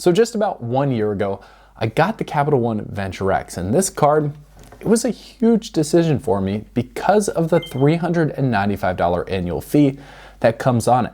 So just about 1 year ago, I got the Capital One Venture X, and this card, it was a huge decision for me because of the $395 annual fee that comes on it.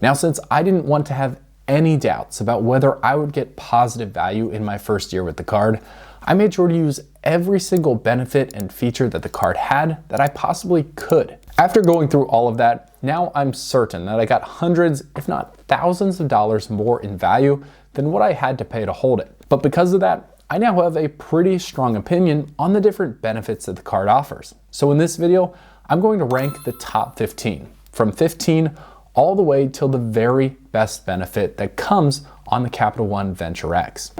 Now, since I didn't want to have any doubts about whether I would get positive value in my first year with the card, I made sure to use every single benefit and feature that the card had that I possibly could. After going through all of that, now I'm certain that I got hundreds, if not thousands of dollars more in value than what I had to pay to hold it. But because of that, I now have a pretty strong opinion on the different benefits that the card offers. So in this video, I'm going to rank the top 15, from 15 all the way till the very best benefit that comes on the Capital One Venture X.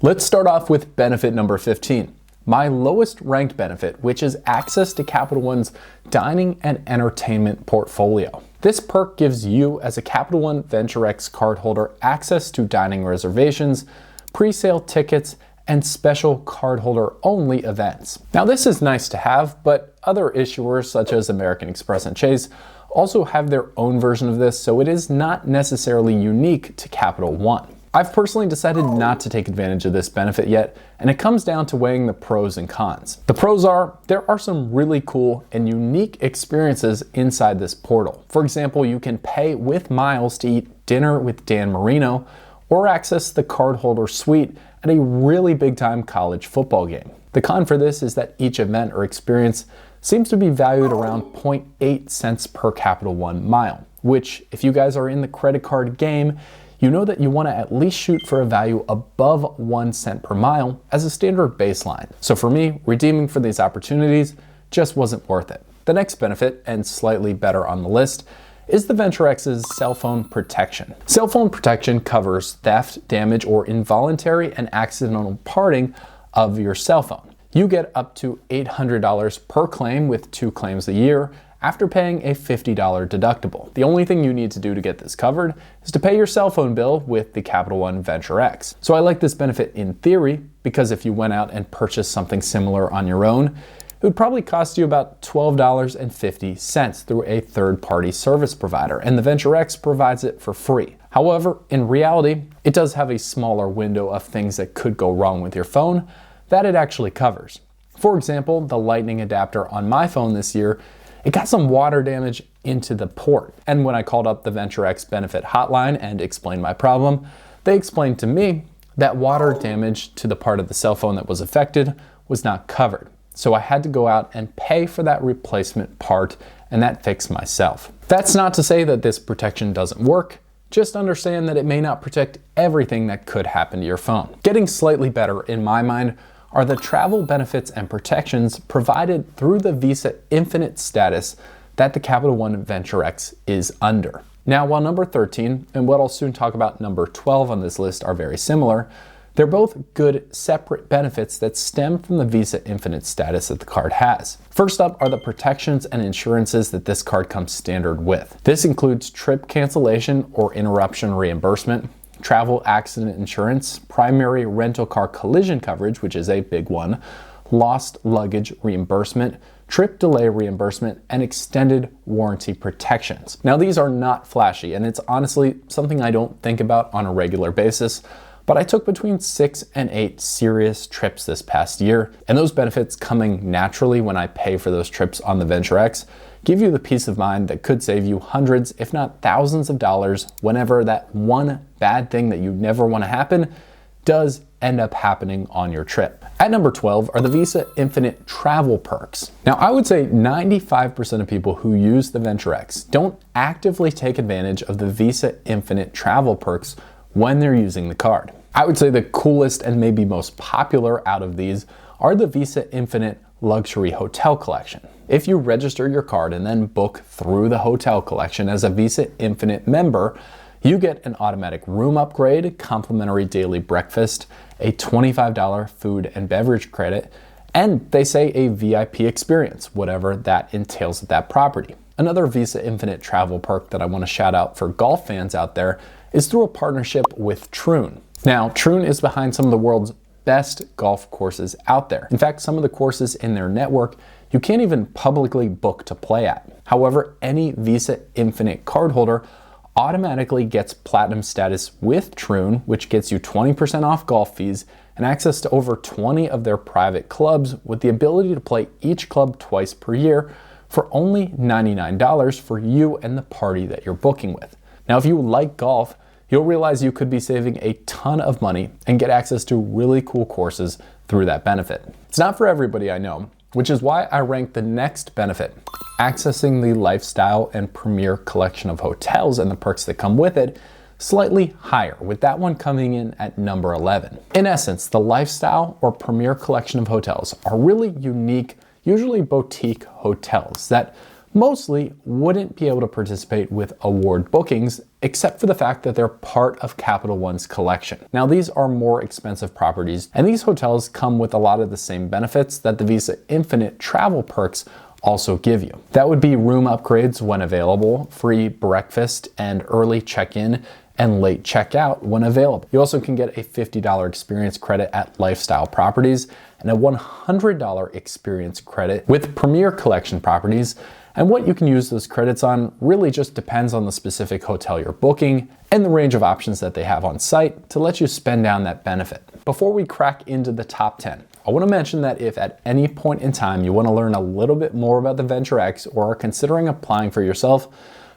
Let's start off with benefit number 15. My lowest ranked benefit, which is access to Capital One's dining and entertainment portfolio. This perk gives you, as a Capital One Venture X cardholder, access to dining reservations, pre-sale tickets, and special cardholder only events. Now, this is nice to have, but other issuers such as American Express and Chase also have their own version of this, so it is not necessarily unique to Capital One. I've personally decided not to take advantage of this benefit yet, and it comes down to weighing the pros and cons. The pros are, there are some really cool and unique experiences inside this portal. For example, you can pay with miles to eat dinner with Dan Marino, or access the cardholder suite at a really big time college football game. The con for this is that each event or experience seems to be valued around 0.8 cents per Capital One mile, which, if you guys are in the credit card game, you know that you want to at least shoot for a value above 1 cent per mile as a standard baseline. So for me, redeeming for these opportunities just wasn't worth it. The next benefit, and slightly better on the list, is the Venture X's cell phone protection. Cell phone protection covers theft, damage, or involuntary and accidental parting of your cell phone. You get up to $800 per claim with 2 claims a year after paying a $50 deductible. The only thing you need to do to get this covered is to pay your cell phone bill with the Capital One Venture X. So I like this benefit in theory, because if you went out and purchased something similar on your own, it would probably cost you about $12.50 through a third-party service provider, and the Venture X provides it for free. However, in reality, it does have a smaller window of things that could go wrong with your phone that it actually covers. For example, the lightning adapter on my phone this year, it got some water damage into the port. And when I called up the Venture X benefit hotline and explained my problem, they explained to me that water damage to the part of the cell phone that was affected was not covered. So I had to go out and pay for that replacement part, and that fixed myself. That's not to say that this protection doesn't work. Just understand that it may not protect everything that could happen to your phone. Getting slightly better, in my mind, are the travel benefits and protections provided through the Visa Infinite status that the Capital One Venture X is under. Now, while number 13 and what I'll soon talk about number 12 on this list are very similar, they're both good separate benefits that stem from the Visa Infinite status that the card has. First up are the protections and insurances that this card comes standard with. This includes trip cancellation or interruption reimbursement, travel accident insurance, primary rental car collision coverage, which is a big one, lost luggage reimbursement, trip delay reimbursement, and extended warranty protections. Now, these are not flashy, and it's honestly something I don't think about on a regular basis, but I took between 6 and 8 serious trips this past year, and those benefits coming naturally when I pay for those trips on the Venture X give you the peace of mind that could save you hundreds, if not thousands of dollars whenever that one bad thing that you never want to happen does end up happening on your trip. At number 12 are the Visa Infinite travel perks. Now, I would say 95% of people who use the Venture X don't actively take advantage of the Visa Infinite travel perks when they're using the card. I would say the coolest and maybe most popular out of these are the Visa Infinite Luxury Hotel Collection. If you register your card and then book through the hotel collection as a Visa Infinite member, you get an automatic room upgrade, complimentary daily breakfast, a $25 food and beverage credit, and they say a VIP experience, whatever that entails at that property. Another Visa Infinite travel perk that I want to shout out for golf fans out there is through a partnership with Troon. Now, Troon is behind some of the world's best golf courses out there. In fact, some of the courses in their network you can't even publicly book to play at. However, any Visa Infinite cardholder automatically gets platinum status with Troon, which gets you 20% off golf fees and access to over 20 of their private clubs with the ability to play each club twice per year for only $99 for you and the party that you're booking with. Now, if you like golf, you'll realize you could be saving a ton of money and get access to really cool courses through that benefit. It's not for everybody, I know, which is why I rank the next benefit, accessing the lifestyle and premier collection of hotels and the perks that come with it, slightly higher, with that one coming in at number 11. In essence, the lifestyle or premier collection of hotels are really unique, usually boutique hotels that mostly wouldn't be able to participate with award bookings, except for the fact that they're part of Capital One's collection. Now, these are more expensive properties, and these hotels come with a lot of the same benefits that the Visa Infinite travel perks also give you. That would be room upgrades when available, free breakfast and early check-in and late checkout when available. You also can get a $50 experience credit at lifestyle properties and a $100 experience credit with premier collection properties. And what you can use those credits on really just depends on the specific hotel you're booking and the range of options that they have on site to let you spend down that benefit. Before we crack into the top 10, I want to mention that if at any point in time you want to learn a little bit more about the Venture X or are considering applying for yourself,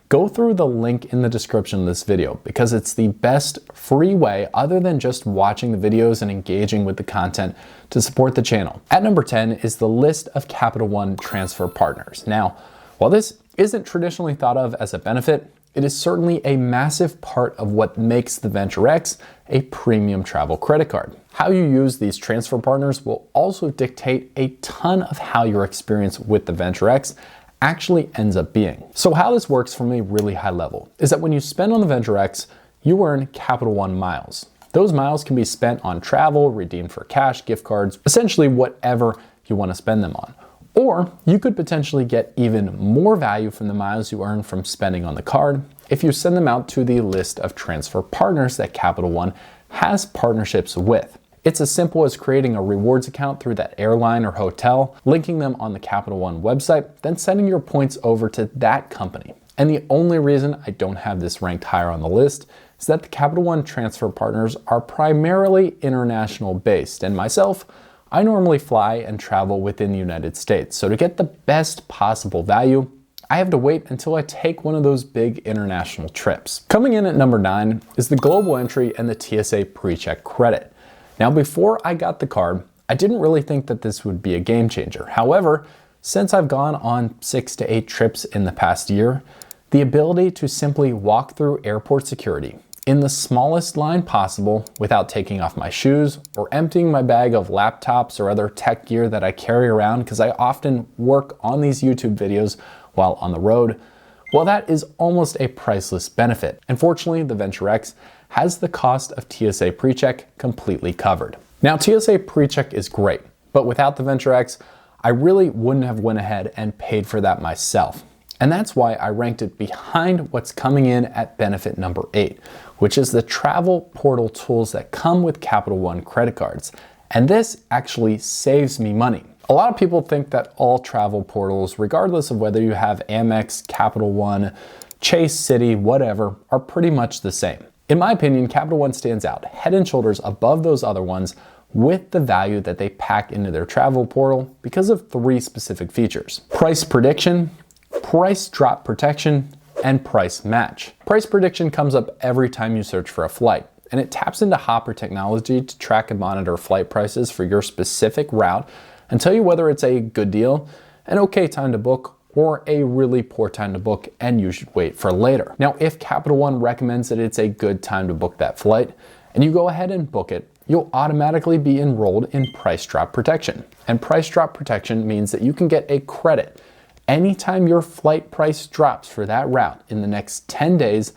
go through the link in the description of this video because it's the best free way other than just watching the videos and engaging with the content to support the channel. At number 10 is the list of Capital One transfer partners. Now, while this isn't traditionally thought of as a benefit, it is certainly a massive part of what makes the Venture X a premium travel credit card. How you use these transfer partners will also dictate a ton of how your experience with the Venture X actually ends up being. So how this works from a really high level is that when you spend on the Venture X, you earn Capital One miles. Those miles can be spent on travel, redeemed for cash, gift cards, essentially whatever you want to spend them on. Or you could potentially get even more value from the miles you earn from spending on the card if you send them out to the list of transfer partners that Capital One has partnerships with. It's as simple as creating a rewards account through that airline or hotel, linking them on the Capital One website, then sending your points over to that company. And the only reason I don't have this ranked higher on the list is that the Capital One transfer partners are primarily international based, and myself, I normally fly and travel within the United States, so to get the best possible value, I have to wait until I take one of those big international trips. Coming in at number 9 is the global entry and the TSA PreCheck credit. Now, before I got the card, I didn't really think that this would be a game changer. However, since I've gone on 6 to 8 trips in the past year, the ability to simply walk through airport security in the smallest line possible without taking off my shoes or emptying my bag of laptops or other tech gear that I carry around because I often work on these YouTube videos while on the road, well, that is almost a priceless benefit. Unfortunately, the Venture X has the cost of TSA PreCheck completely covered. Now, TSA PreCheck is great, but without the Venture X, I really wouldn't have went ahead and paid for that myself. And that's why I ranked it behind what's coming in at benefit number 8, which is the travel portal tools that come with Capital One credit cards. And this actually saves me money. A lot of people think that all travel portals, regardless of whether you have Amex, Capital One, Chase, Citi, whatever, are pretty much the same. In my opinion, Capital One stands out head and shoulders above those other ones with the value that they pack into their travel portal because of 3 specific features: price prediction, price drop protection, and price match. Price prediction comes up every time you search for a flight, and it taps into Hopper technology to track and monitor flight prices for your specific route and tell you whether it's a good deal, an okay time to book, or a really poor time to book and you should wait for later. Now, if Capital One recommends that it's a good time to book that flight and you go ahead and book it, you'll automatically be enrolled in price drop protection. And price drop protection means that you can get a credit anytime your flight price drops for that route in the next 10 days,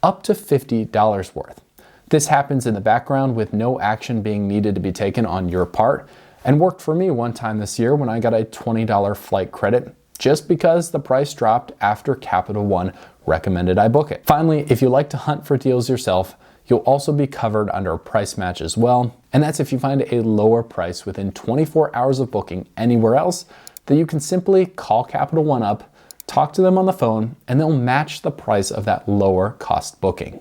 up to $50 worth. This happens in the background with no action being needed to be taken on your part, and worked for me one time this year when I got a $20 flight credit just because the price dropped after Capital One recommended I book it. Finally, if you like to hunt for deals yourself, You'll also be covered under a price match as well, and that's if you find a lower price within 24 hours of booking anywhere else, then you can simply call Capital One up, talk to them on the phone, and they'll match the price of that lower cost booking.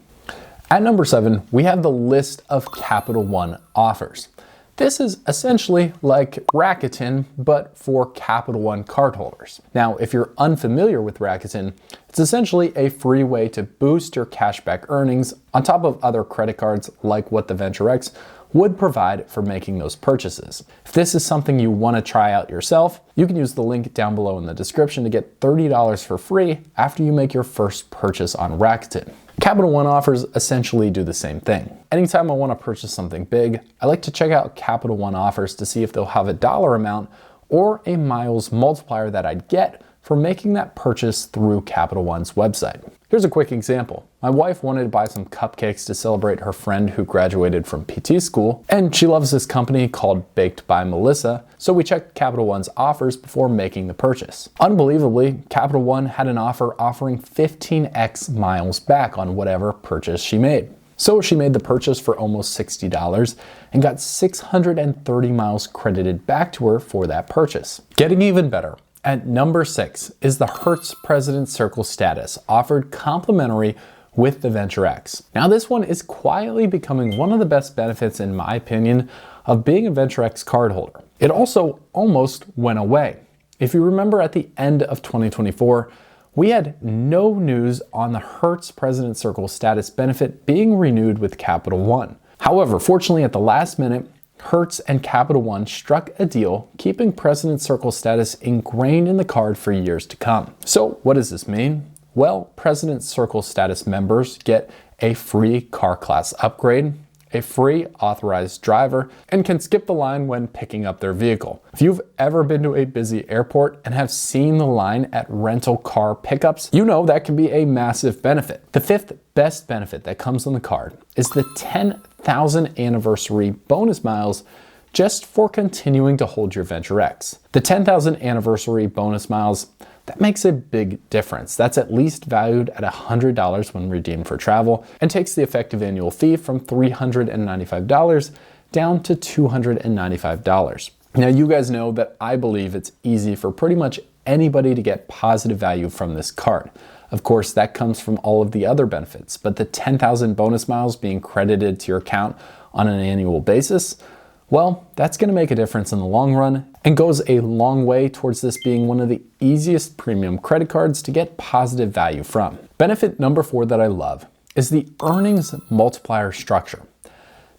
At number 7, we have the list of Capital One offers. This is essentially like Rakuten, but for Capital One cardholders. Now, if you're unfamiliar with Rakuten, it's essentially a free way to boost your cashback earnings on top of other credit cards like what the Venture X would provide for making those purchases. If this is something you want to try out yourself, you can use the link down below in the description to get $30 for free after you make your first purchase on Rakuten. Capital One offers essentially do the same thing. Anytime I want to purchase something big, I like to check out Capital One offers to see if they'll have a dollar amount or a miles multiplier that I'd get for making that purchase through Capital One's website. Here's a quick example. My wife wanted to buy some cupcakes to celebrate her friend who graduated from PT school, and she loves this company called Baked by Melissa, so we checked Capital One's offers before making the purchase. Unbelievably, Capital One had an offer offering 15x miles back on whatever purchase she made. So she made the purchase for almost $60 and got 630 miles credited back to her for that purchase. Getting even better, at number 6 is the Hertz President Circle status, offered complimentary with the Venture X. Now this one is quietly becoming one of the best benefits, in my opinion, of being a Venture X cardholder. It also almost went away. If you remember at the end of 2024, we had no news on the Hertz President Circle status benefit being renewed with Capital One. However, fortunately at the last minute, Hertz and Capital One struck a deal keeping President Circle status ingrained in the card for years to come. So what does this mean? Well, President Circle status members get a free car class upgrade, a free authorized driver, and can skip the line when picking up their vehicle. If you've ever been to a busy airport and have seen the line at rental car pickups, you know that can be a massive benefit. The 5th best benefit that comes on the card is the 10,000 anniversary bonus miles just for continuing to hold your Venture X. The 10,000 anniversary bonus miles, that makes a big difference. That's at least valued at $100 when redeemed for travel and takes the effective annual fee from $395 down to $295. Now you guys know that I believe it's easy for pretty much anybody to get positive value from this card. Of course, that comes from all of the other benefits, but the 10,000 bonus miles being credited to your account on an annual basis, well, that's going to make a difference in the long run and goes a long way towards this being one of the easiest premium credit cards to get positive value from. Benefit number 4 that I love is the earnings multiplier structure.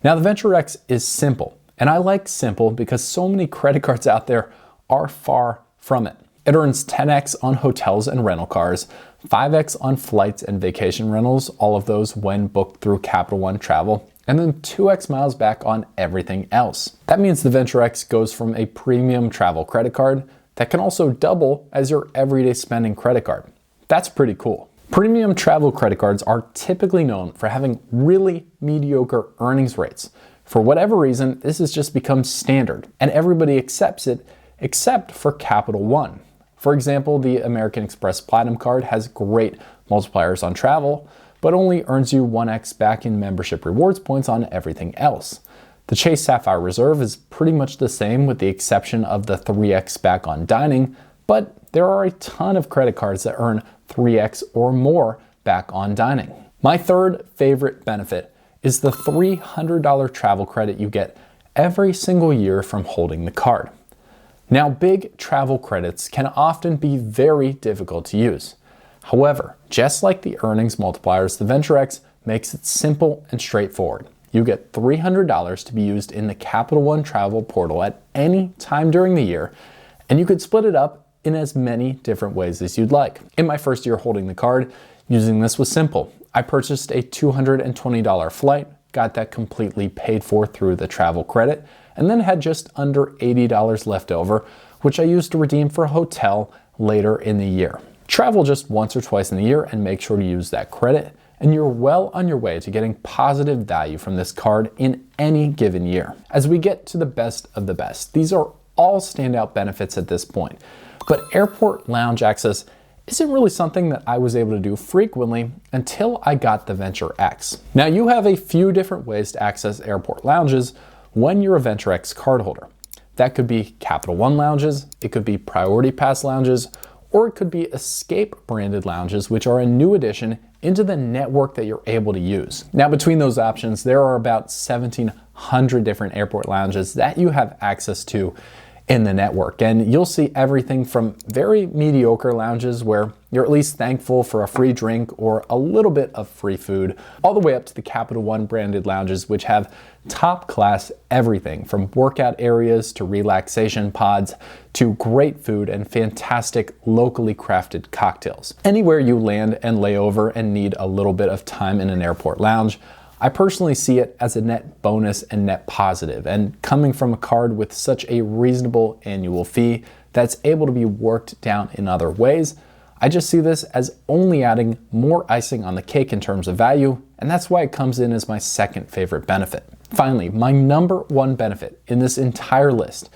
Now, the Venture X is simple, and I like simple because so many credit cards out there are far from it. It earns 10x on hotels and rental cars, 5x on flights and vacation rentals, all of those when booked through Capital One Travel, and then 2x miles back on everything else. That means the Venture X goes from a premium travel credit card that can also double as your everyday spending credit card. That's pretty cool. Premium travel credit cards are typically known for having really mediocre earnings rates. For whatever reason, this has just become standard, and everybody accepts it except for Capital One. For example, the American Express Platinum card has great multipliers on travel, but only earns you 1x back in membership rewards points on everything else. The Chase Sapphire Reserve is pretty much the same with the exception of the 3x back on dining, but there are a ton of credit cards that earn 3x or more back on dining. My third favorite benefit is the $300 travel credit you get every single year from holding the card. Now, big travel credits can often be very difficult to use. However, just like the earnings multipliers, the Venture X makes it simple and straightforward. You get $300 to be used in the Capital One travel portal at any time during the year, and you could split it up in as many different ways as you'd like. In my first year holding the card, using this was simple. I purchased a $220 flight, got that completely paid for through the travel credit, and then had just under $80 left over, which I used to redeem for a hotel later in the year. Travel just once or twice in the year and make sure to use that credit, and you're well on your way to getting positive value from this card in any given year. As we get to the best of the best, these are all standout benefits at this point, but airport lounge access isn't really something that I was able to do frequently until I got the Venture X. Now, you have a few different ways to access airport lounges when you're a Venture X cardholder. That could be Capital One lounges, it could be Priority Pass lounges, or it could be Escape branded lounges, which are a new addition into the network that you're able to use. Now, between those options, there are about 1,700 different airport lounges that you have access to in the network. And you'll see everything from very mediocre lounges where you're at least thankful for a free drink or a little bit of free food, all the way up to the Capital One branded lounges, which have top class everything from workout areas to relaxation pods to great food and fantastic locally crafted cocktails. Anywhere you land and lay over and need a little bit of time in an airport lounge, I personally see it as a net bonus and net positive, and coming from a card with such a reasonable annual fee that's able to be worked down in other ways, I just see this as only adding more icing on the cake in terms of value, and that's why it comes in as my second favorite benefit. Finally, my number one benefit in this entire list,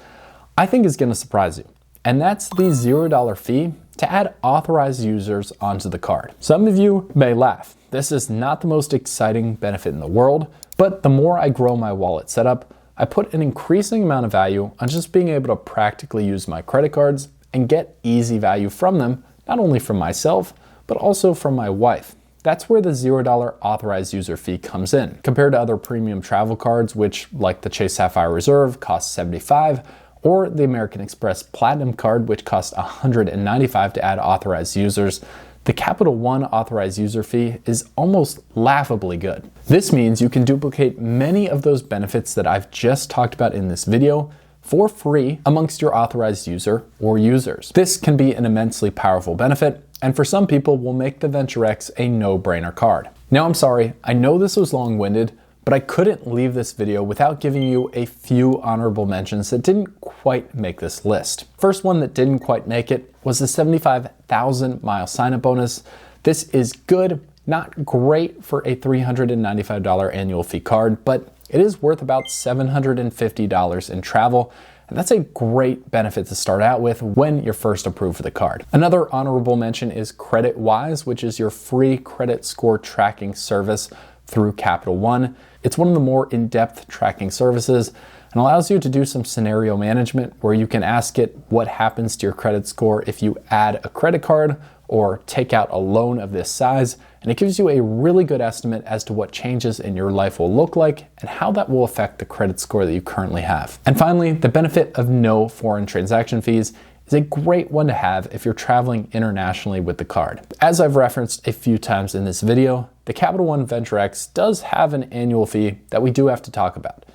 I think is going to surprise you, and that's the $0 fee to add authorized users onto the card. Some of you may laugh. This is not the most exciting benefit in the world, but the more I grow my wallet setup, I put an increasing amount of value on just being able to practically use my credit cards and get easy value from them, not only from myself, but also from my wife. That's where the $0 authorized user fee comes in. Compared to other premium travel cards, which like the Chase Sapphire Reserve costs $75, or the American Express Platinum card, which costs $195 to add authorized users, the Capital One authorized user fee is almost laughably good. This means you can duplicate many of those benefits that I've just talked about in this video for free amongst your authorized user or users. This can be an immensely powerful benefit, and for some people will make the Venture X a no-brainer card. Now, I'm sorry, I know this was long-winded, but I couldn't leave this video without giving you a few honorable mentions that didn't quite make this list. First one that didn't quite make it was the 75,000 mile sign-up bonus. This is good, not great for a $395 annual fee card, but it is worth about $750 in travel, and that's a great benefit to start out with when you're first approved for the card. Another honorable mention is CreditWise, which is your free credit score tracking service through Capital One. It's one of the more in-depth tracking services and allows you to do some scenario management where you can ask it what happens to your credit score if you add a credit card or take out a loan of this size, and it gives you a really good estimate as to what changes in your life will look like and how that will affect the credit score that you currently have. And finally, the benefit of no foreign transaction fees is a great one to have if you're traveling internationally with the card. As I've referenced a few times in this video, the Capital One Venture X does have an annual fee that we do have to talk about.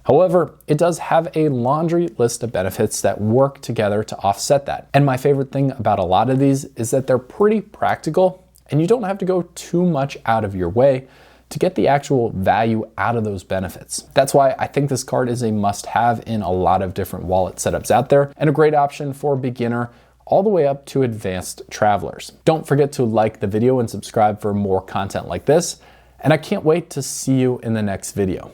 However, it does have a laundry list of benefits that work together to offset that. And my favorite thing about a lot of these is that they're pretty practical and you don't have to go too much out of your way to get the actual value out of those benefits. That's why I think this card is a must-have in a lot of different wallet setups out there and a great option for beginner all the way up to advanced travelers. Don't forget to like the video and subscribe for more content like this, and I can't wait to see you in the next video.